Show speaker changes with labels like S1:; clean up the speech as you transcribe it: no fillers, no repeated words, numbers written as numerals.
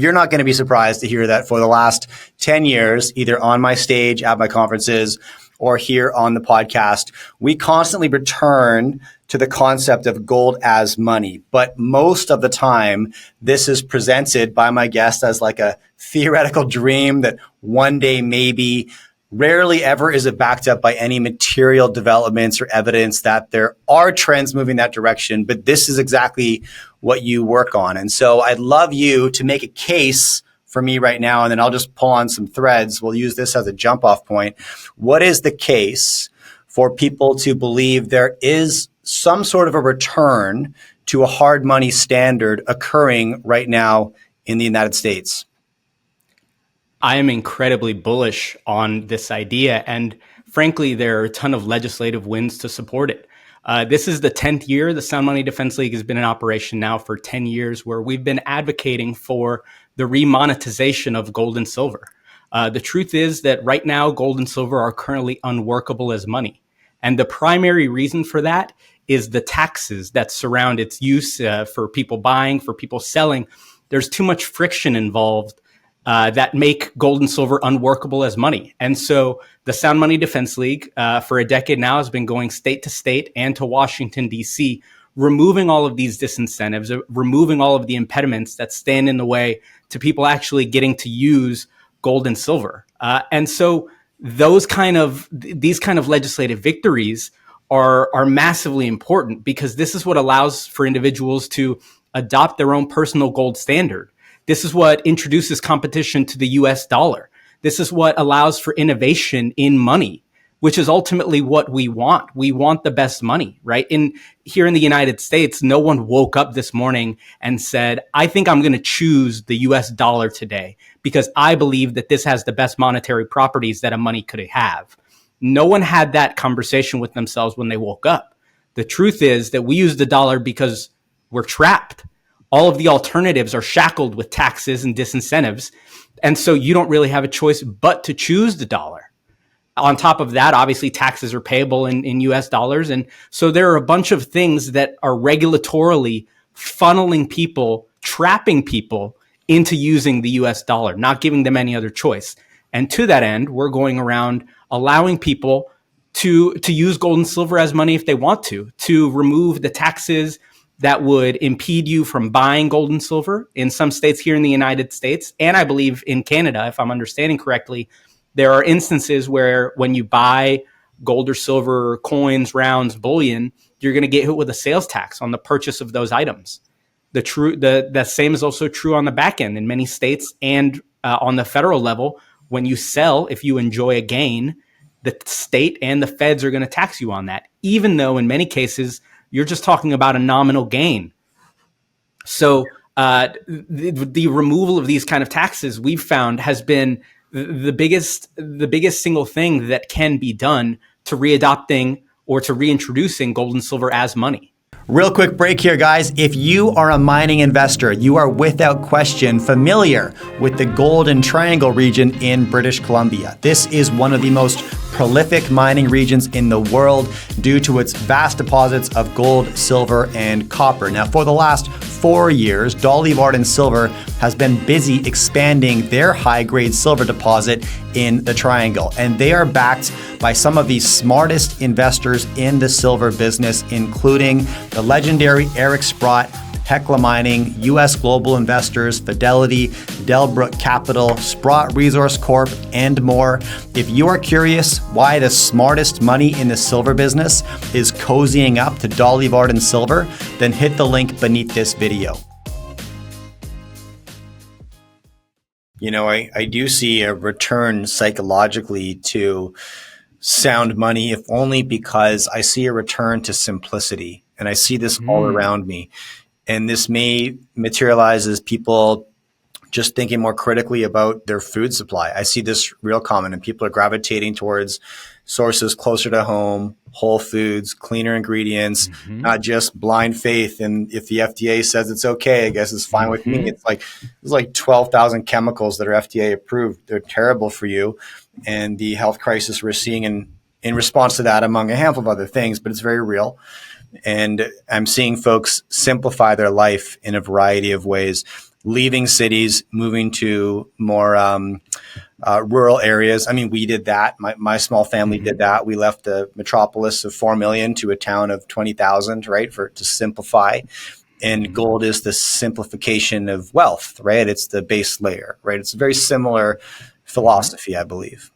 S1: You're not going to be surprised to hear that for the last 10 years, either on my stage at my conferences or here on the podcast, we constantly return to the concept of gold as money. But most of the time, this is presented by my guest as like a theoretical dream that one day maybe. Rarely ever is it backed up by any material developments or evidence that there are trends moving that direction. But this is exactly what you work on. And so I'd love you to make a case for me right now, and then I'll just pull on some threads. We'll use this as a jump off point. What is the case for people to believe there is some sort of a return to a hard money standard occurring right now in the United States?
S2: I am incredibly bullish on this idea. And frankly, there are a ton of legislative wins to support it. This is the 10th year. The Sound Money Defense League has been in operation now for 10 years, where we've been advocating for the remonetization of gold and silver. The truth is that right now, gold and silver are currently unworkable as money. And the primary reason for that is the taxes that surround its use for people buying, for people selling. There's too much friction involved that make gold and silver unworkable as money. And so the Sound Money Defense League for a decade now has been going state to state and to Washington, D.C., removing all of these disincentives, removing all of the impediments that stand in the way to people actually getting to use gold and silver. And so these kind of legislative victories are massively important, because this is what allows for individuals to adopt their own personal gold standard. This is what introduces competition to the US dollar. This is what allows for innovation in money, which is ultimately what we want. We want the best money, right? Here in the United States, no one woke up this morning and said, I think I'm going to choose the US dollar today because I believe that this has the best monetary properties that a money could have. No one had that conversation with themselves when they woke up. The truth is that we use the dollar because we're trapped. All of the alternatives are shackled with taxes and disincentives. And so you don't really have a choice but to choose the dollar. On top of that, obviously taxes are payable in US dollars. And so there are a bunch of things that are regulatorily funneling people, trapping people into using the US dollar, not giving them any other choice. And to that end, we're going around allowing people to use gold and silver as money if they want to remove the taxes that would impede you from buying gold and silver in some states here in the United States. And I believe in Canada, if I'm understanding correctly, there are instances where when you buy gold or silver, coins, rounds, bullion, you're going to get hit with a sales tax on the purchase of those items. The same is also true on the back end in many states, and on the federal level. When you sell, if you enjoy a gain, the state and the feds are going to tax you on that, even though in many cases, you're just talking about a nominal gain. So the removal of these kind of taxes, we've found, has been the biggest single thing that can be done to readopting or to reintroducing gold and silver as money.
S1: Real quick break here, guys. If you are a mining investor, you are without question familiar with the Golden Triangle region in British Columbia. This is one of the most prolific mining regions in the world due to its vast deposits of gold, silver, and copper. Now, for the last 4 years, Dolly Varden Silver has been busy expanding their high-grade silver deposit in the Triangle, and they are backed by some of the smartest investors in the silver business, including the legendary Eric Sprott, Hecla Mining, US Global Investors, Fidelity, Delbrook Capital, Sprott Resource Corp, and more. If you are curious why the smartest money in the silver business is cozying up to Dolly Varden Silver, then hit the link beneath this video. You know, I do see a return psychologically to sound money, if only because I see a return to simplicity. And I see this all around me. And this may materialize as people just thinking more critically about their food supply. I see this real common, and people are gravitating towards sources closer to home, whole foods, cleaner ingredients, not just blind faith. And if the FDA says it's okay, I guess it's fine with me. It's like there's like 12,000 chemicals that are FDA approved. They're terrible for you. And the health crisis we're seeing in response to that, among a handful of other things, but it's very real. And I'm seeing folks simplify their life in a variety of ways. leaving cities, moving to more rural areas. I mean, we did that. My small family did that. We left the metropolis of 4 million to a town of 20,000, right, to simplify. And gold is the simplification of wealth, right? It's the base layer, right? It's a very similar philosophy, I believe.